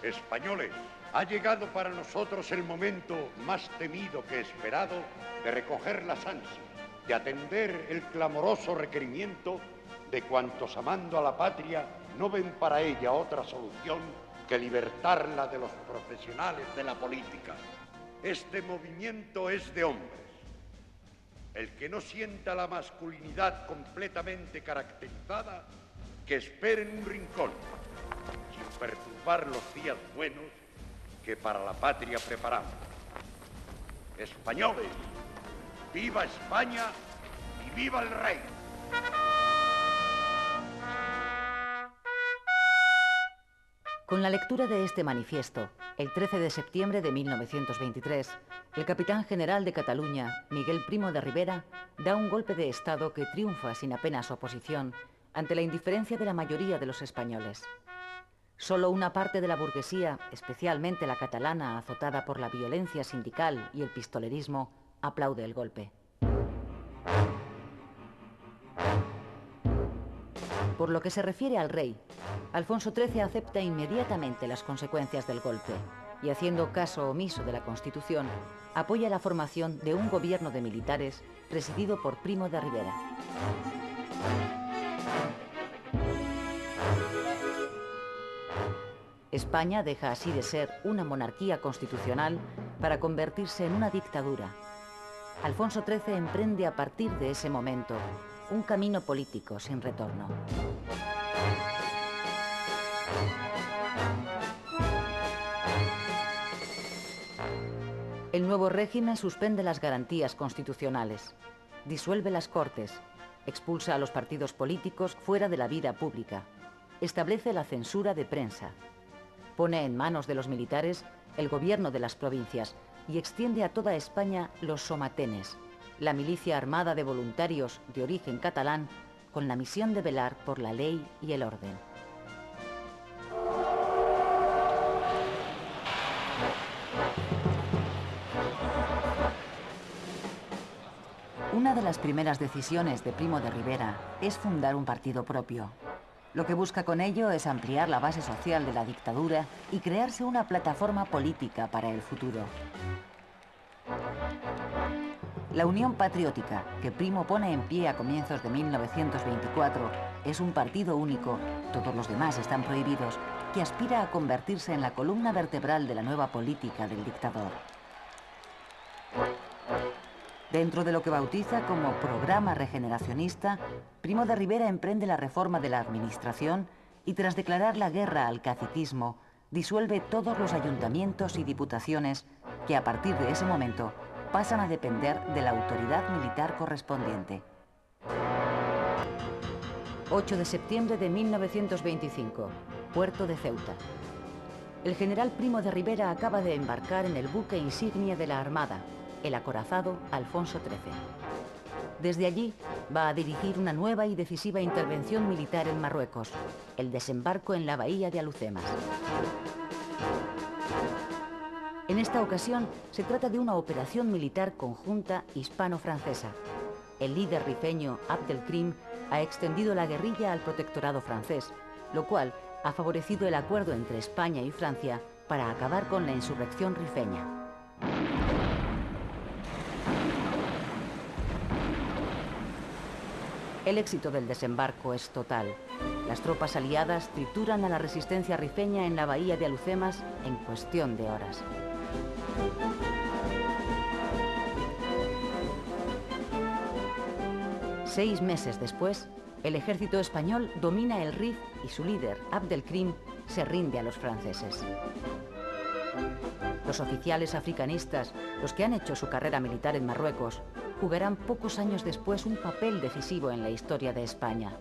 Españoles, ha llegado para nosotros el momento más temido que esperado de recoger las ansias, de atender el clamoroso requerimiento de cuantos amando a la patria no ven para ella otra solución que libertarla de los profesionales de la política. Este movimiento es de hombres. El que no sienta la masculinidad completamente caracterizada, que espere en un rincón, sin perturbar los días buenos que para la patria preparamos. Españoles, viva España y viva el rey. Con la lectura de este manifiesto, el 13 de septiembre de 1923, el capitán general de Cataluña, Miguel Primo de Rivera, da un golpe de Estado que triunfa sin apenas oposición ante la indiferencia de la mayoría de los españoles. Solo una parte de la burguesía, especialmente la catalana azotada por la violencia sindical y el pistolerismo, aplaude el golpe. Por lo que se refiere al rey, Alfonso XIII acepta inmediatamente las consecuencias del golpe y, haciendo caso omiso de la Constitución, apoya la formación de un gobierno de militares presidido por Primo de Rivera. España deja así de ser una monarquía constitucional para convertirse en una dictadura. Alfonso XIII emprende a partir de ese momento un camino político sin retorno. El nuevo régimen suspende las garantías constitucionales, disuelve las Cortes, expulsa a los partidos políticos fuera de la vida pública, establece la censura de prensa, pone en manos de los militares el gobierno de las provincias y extiende a toda España los somatenes, la milicia armada de voluntarios de origen catalán con la misión de velar por la ley y el orden. Una de las primeras decisiones de Primo de Rivera es fundar un partido propio. Lo que busca con ello es ampliar la base social de la dictadura y crearse una plataforma política para el futuro. La Unión Patriótica, que Primo pone en pie a comienzos de 1924, es un partido único, todos los demás están prohibidos, que aspira a convertirse en la columna vertebral de la nueva política del dictador. Dentro de lo que bautiza como programa regeneracionista, Primo de Rivera emprende la reforma de la administración y, tras declarar la guerra al caciquismo, disuelve todos los ayuntamientos y diputaciones que, a partir de ese momento, pasan a depender de la autoridad militar correspondiente. 8 de septiembre de 1925, puerto de Ceuta. El general Primo de Rivera acaba de embarcar en el buque insignia de la Armada, el acorazado Alfonso XIII. Desde allí va a dirigir una nueva y decisiva intervención militar en Marruecos, el desembarco en la bahía de Alhucemas. En esta ocasión se trata de una operación militar conjunta hispano-francesa. El líder rifeño Abdelkrim ha extendido la guerrilla al protectorado francés, lo cual ha favorecido el acuerdo entre España y Francia para acabar con la insurrección rifeña. El éxito del desembarco es total. Las tropas aliadas trituran a la resistencia rifeña en la bahía de Alhucemas en cuestión de horas. Seis meses después, el ejército español domina el Rif y su líder, Abdelkrim, se rinde a los franceses. Los oficiales africanistas, los que han hecho su carrera militar en Marruecos, jugarán pocos años después un papel decisivo en la historia de España.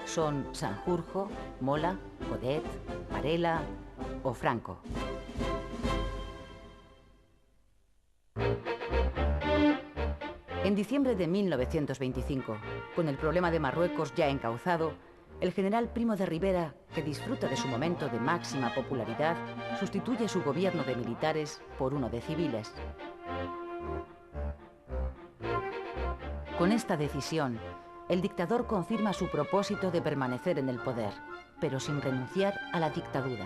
Son Sanjurjo, Mola, Codet, Varela o Franco. En diciembre de 1925, con el problema de Marruecos ya encauzado, el general Primo de Rivera, que disfruta de su momento de máxima popularidad, sustituye su gobierno de militares por uno de civiles. Con esta decisión, el dictador confirma su propósito de permanecer en el poder, pero sin renunciar a la dictadura.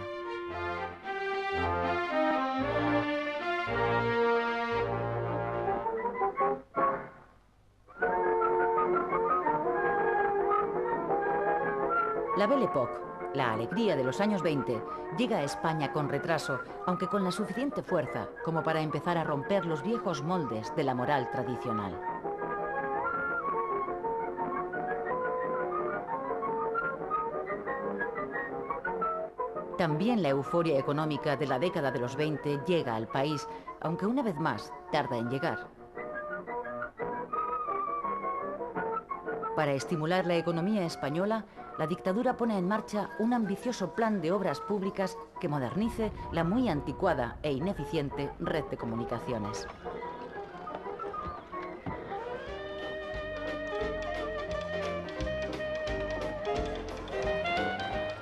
La Belle Époque, la alegría de los años 20, llega a España con retraso, aunque con la suficiente fuerza como para empezar a romper los viejos moldes de la moral tradicional. También la euforia económica de la década de los 20 llega al país, aunque una vez más tarda en llegar. Para estimular la economía española, la dictadura pone en marcha un ambicioso plan de obras públicas que modernice la muy anticuada e ineficiente red de comunicaciones.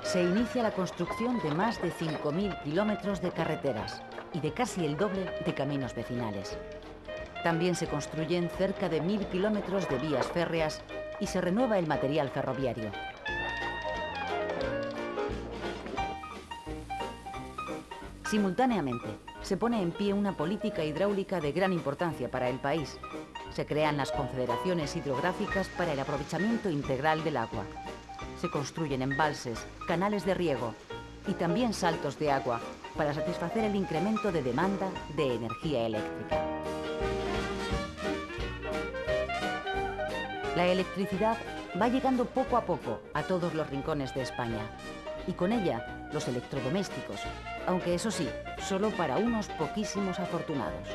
Se inicia la construcción de más de 5.000 kilómetros de carreteras y de casi el doble de caminos vecinales. También se construyen cerca de 1.000 kilómetros de vías férreas y se renueva el material ferroviario. Simultáneamente, se pone en pie una política hidráulica de gran importancia para el país. Se crean las confederaciones hidrográficas para el aprovechamiento integral del agua. Se construyen embalses, canales de riego y también saltos de agua para satisfacer el incremento de demanda de energía eléctrica. La electricidad va llegando poco a poco a todos los rincones de España y con ella los electrodomésticos, aunque eso sí, solo para unos poquísimos afortunados.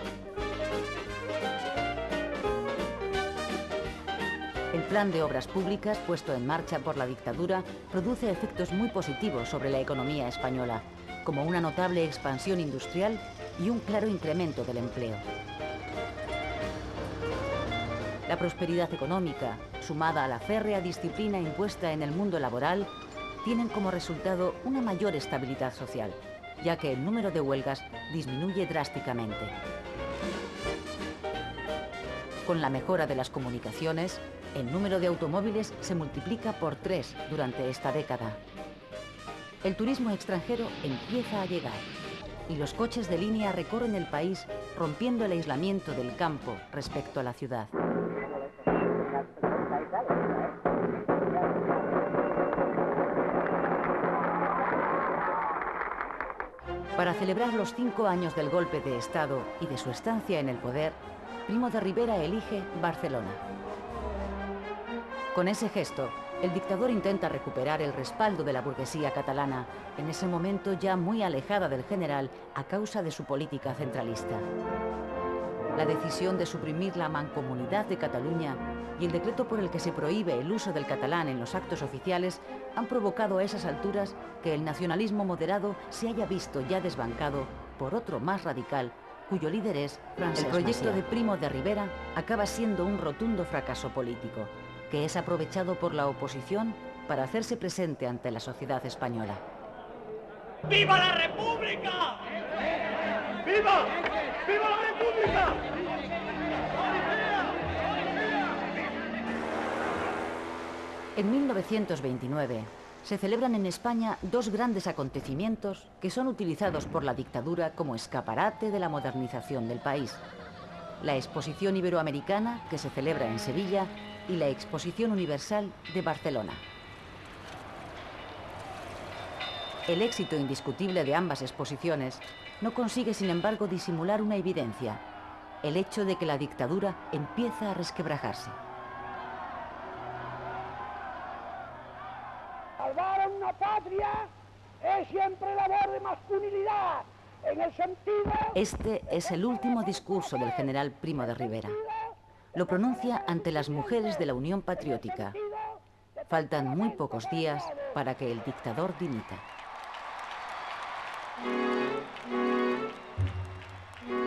El plan de obras públicas puesto en marcha por la dictadura produce efectos muy positivos sobre la economía española, como una notable expansión industrial y un claro incremento del empleo. La prosperidad económica, sumada a la férrea disciplina impuesta en el mundo laboral, tienen como resultado una mayor estabilidad social, ya que el número de huelgas disminuye drásticamente. Con la mejora de las comunicaciones, el número de automóviles se multiplica por 3 durante esta década. El turismo extranjero empieza a llegar y los coches de línea recorren el país rompiendo el aislamiento del campo respecto a la ciudad. Para celebrar los 5 años del golpe de Estado y de su estancia en el poder, Primo de Rivera elige Barcelona. Con ese gesto, el dictador intenta recuperar el respaldo de la burguesía catalana, en ese momento ya muy alejada del general a causa de su política centralista. La decisión de suprimir la Mancomunidad de Cataluña y el decreto por el que se prohíbe el uso del catalán en los actos oficiales han provocado a esas alturas que el nacionalismo moderado se haya visto ya desbancado por otro más radical, cuyo líder es Francesc Macià. El proyecto de Primo de Rivera acaba siendo un rotundo fracaso político, que es aprovechado por la oposición para hacerse presente ante la sociedad española. ¡Viva la República! ¡Viva! ¡Viva la República! En 1929 se celebran en España 2 grandes acontecimientos que son utilizados por la dictadura como escaparate de la modernización del país. La Exposición Iberoamericana, que se celebra en Sevilla, y la Exposición Universal de Barcelona. El éxito indiscutible de ambas exposiciones no consigue, sin embargo, disimular una evidencia: el hecho de que la dictadura empieza a resquebrajarse. Salvar a una patria es siempre labor de masculinidad, en el sentido... Este es el último discurso del general Primo de Rivera. Lo pronuncia ante las mujeres de la Unión Patriótica. Faltan muy pocos días para que el dictador dimita.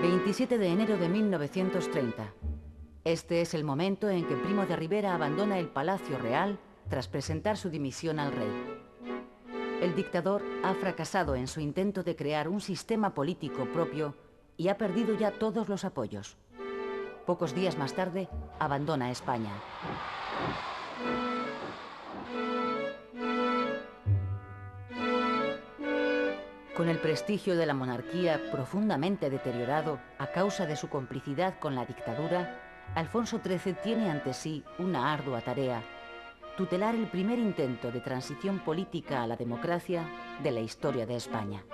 27 de enero de 1930. Este es el momento en que Primo de Rivera abandona el Palacio Real tras presentar su dimisión al rey. El dictador ha fracasado en su intento de crear un sistema político propio y ha perdido ya todos los apoyos. Pocos días más tarde, abandona España. Con el prestigio de la monarquía profundamente deteriorado a causa de su complicidad con la dictadura, Alfonso XIII tiene ante sí una ardua tarea: tutelar el primer intento de transición política a la democracia de la historia de España.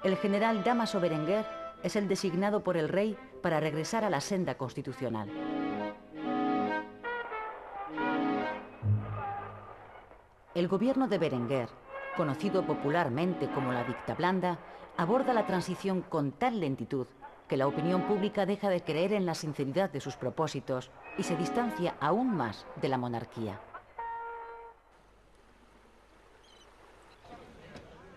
El general Dámaso Berenguer es el designado por el rey para regresar a la senda constitucional. El gobierno de Berenguer, conocido popularmente como la dictablanda, aborda la transición con tal lentitud que la opinión pública deja de creer en la sinceridad de sus propósitos y se distancia aún más de la monarquía.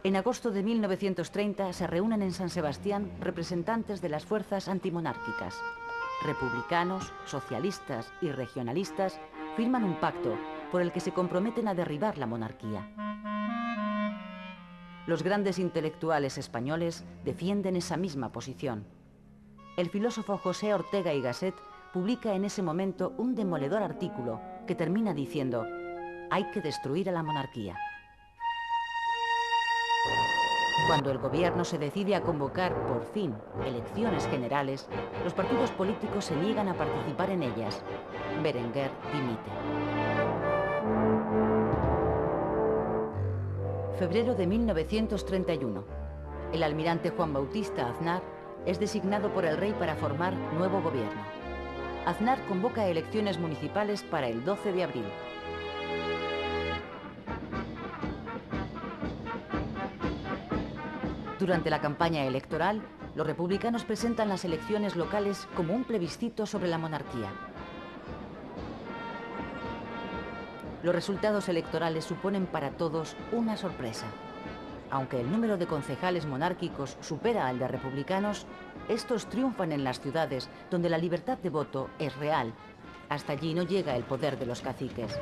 En agosto de 1930 se reúnen en San Sebastián representantes de las fuerzas antimonárquicas. Republicanos, socialistas y regionalistas firman un pacto por el que se comprometen a derribar la monarquía. Los grandes intelectuales españoles defienden esa misma posición. El filósofo José Ortega y Gasset publica en ese momento un demoledor artículo que termina diciendo: hay que destruir a la monarquía. Cuando el gobierno se decide a convocar, por fin, elecciones generales, los partidos políticos se niegan a participar en ellas. Berenguer dimite. Febrero de 1931. El almirante Juan Bautista Aznar es designado por el rey para formar nuevo gobierno. Aznar convoca elecciones municipales para el 12 de abril. Durante la campaña electoral, los republicanos presentan las elecciones locales como un plebiscito sobre la monarquía. Los resultados electorales suponen para todos una sorpresa. Aunque el número de concejales monárquicos supera al de republicanos, estos triunfan en las ciudades donde la libertad de voto es real. Hasta allí no llega el poder de los caciques.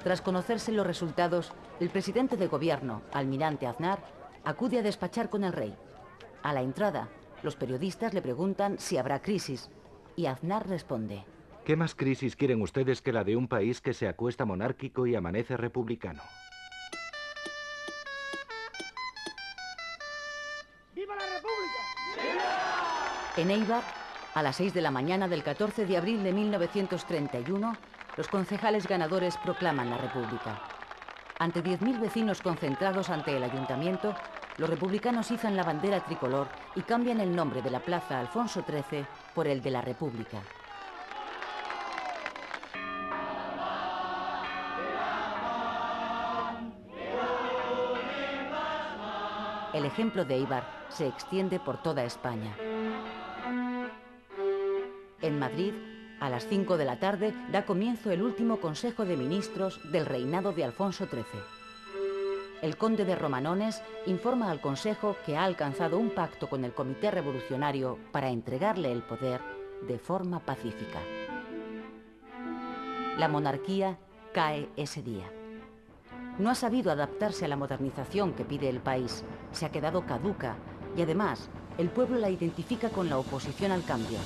Tras conocerse los resultados, el presidente de gobierno, almirante Aznar, acude a despachar con el rey. A la entrada, los periodistas le preguntan si habrá crisis, y Aznar responde: ¿qué más crisis quieren ustedes que la de un país que se acuesta monárquico y amanece republicano? ¡Viva la República! En Éibar, a las 6 de la mañana del 14 de abril de 1931, los concejales ganadores proclaman la República. Ante 10.000 vecinos concentrados ante el ayuntamiento, los republicanos izan la bandera tricolor y cambian el nombre de la Plaza Alfonso XIII por el de la República. El ejemplo de Éibar se extiende por toda España. En Madrid, a las 5 de la tarde, da comienzo el último Consejo de Ministros del reinado de Alfonso XIII. El conde de Romanones informa al Consejo que ha alcanzado un pacto con el Comité Revolucionario para entregarle el poder de forma pacífica. La monarquía cae ese día. No ha sabido adaptarse a la modernización que pide el país, se ha quedado caduca y además el pueblo la identifica con la oposición al cambio.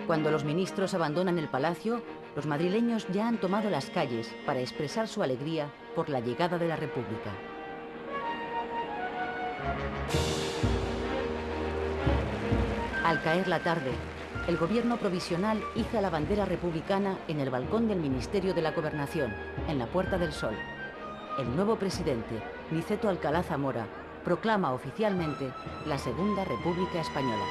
Cuando los ministros abandonan el palacio, los madrileños ya han tomado las calles para expresar su alegría por la llegada de la República. Al caer la tarde, el gobierno provisional iza la bandera republicana en el balcón del Ministerio de la Gobernación, en la Puerta del Sol. El nuevo presidente, Niceto Alcalá Zamora, proclama oficialmente la Segunda República Española.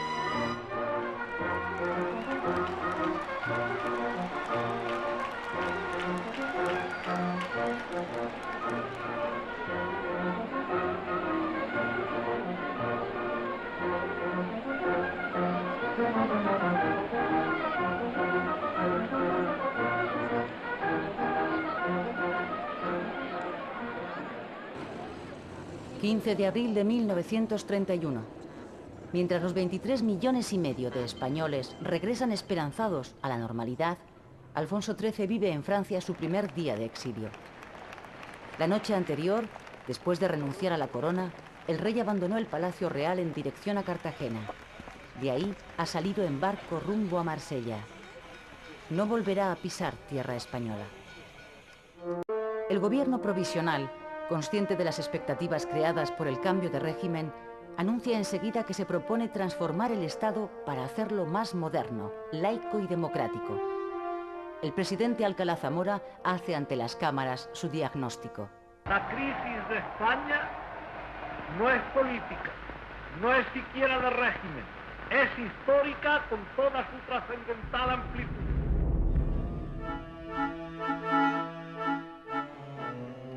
...15 de abril de 1931... Mientras los 23,5 millones de españoles regresan esperanzados a la normalidad, Alfonso XIII vive en Francia su primer día de exilio. La noche anterior, después de renunciar a la corona, el rey abandonó el Palacio Real en dirección a Cartagena. De ahí ha salido en barco rumbo a Marsella. No volverá a pisar tierra española. El gobierno provisional Consciente de las expectativas creadas por el cambio de régimen, anuncia enseguida que se propone transformar el Estado para hacerlo más moderno, laico y democrático. El presidente Alcalá Zamora hace ante las cámaras su diagnóstico. La crisis de España no es política, no es siquiera de régimen, es histórica con toda su trascendental amplitud.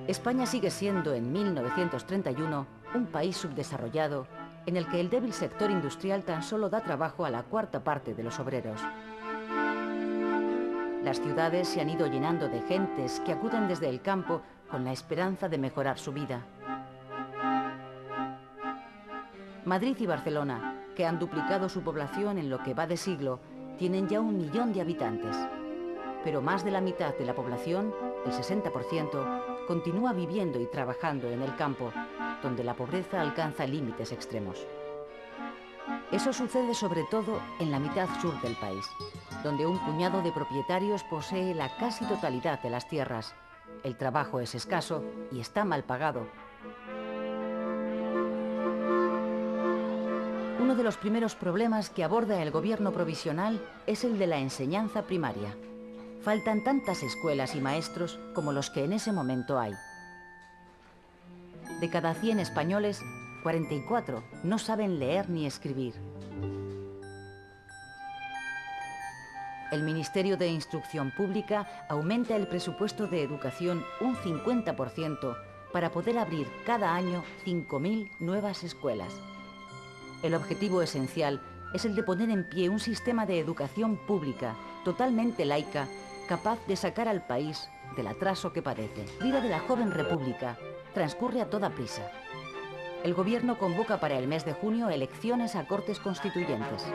España sigue siendo en 1931 un país subdesarrollado en el que el débil sector industrial tan solo da trabajo a la cuarta parte de los obreros. Las ciudades se han ido llenando de gentes que acuden desde el campo con la esperanza de mejorar su vida. Madrid y Barcelona, que han duplicado su población en lo que va de siglo, tienen ya 1 millón de habitantes. Pero más de la mitad de la población, el 60%, continúa viviendo y trabajando en el campo, donde la pobreza alcanza límites extremos. Eso sucede sobre todo en la mitad sur del país, donde un puñado de propietarios posee la casi totalidad de las tierras. El trabajo es escaso y está mal pagado. Uno de los primeros problemas que aborda el gobierno provisional es el de la enseñanza primaria. Faltan tantas escuelas y maestros como los que en ese momento hay. De cada 100 españoles, 44 no saben leer ni escribir. El Ministerio de Instrucción Pública aumenta el presupuesto de educación un 50% para poder abrir cada año 5.000 nuevas escuelas. El objetivo esencial es el de poner en pie un sistema de educación pública totalmente laica, capaz de sacar al país del atraso que padece. La vida de la joven república transcurre a toda prisa. El gobierno convoca para el mes de junio elecciones a Cortes Constituyentes.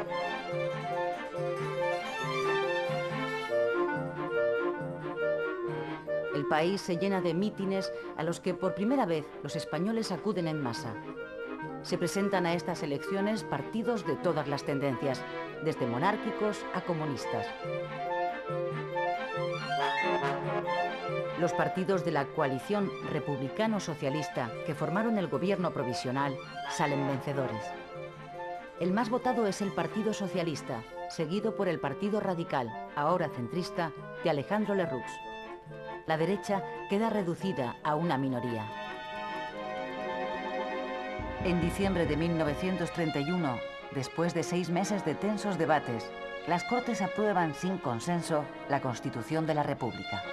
El país se llena de mítines a los que por primera vez los españoles acuden en masa. Se presentan a estas elecciones partidos de todas las tendencias, desde monárquicos a comunistas. Los partidos de la coalición republicano-socialista que formaron el gobierno provisional salen vencedores. El más votado es el Partido Socialista, seguido por el Partido Radical, ahora centrista, de Alejandro Lerroux. La derecha queda reducida a una minoría. En diciembre de 1931, después de 6 meses de tensos debates, las Cortes aprueban sin consenso la Constitución de la República.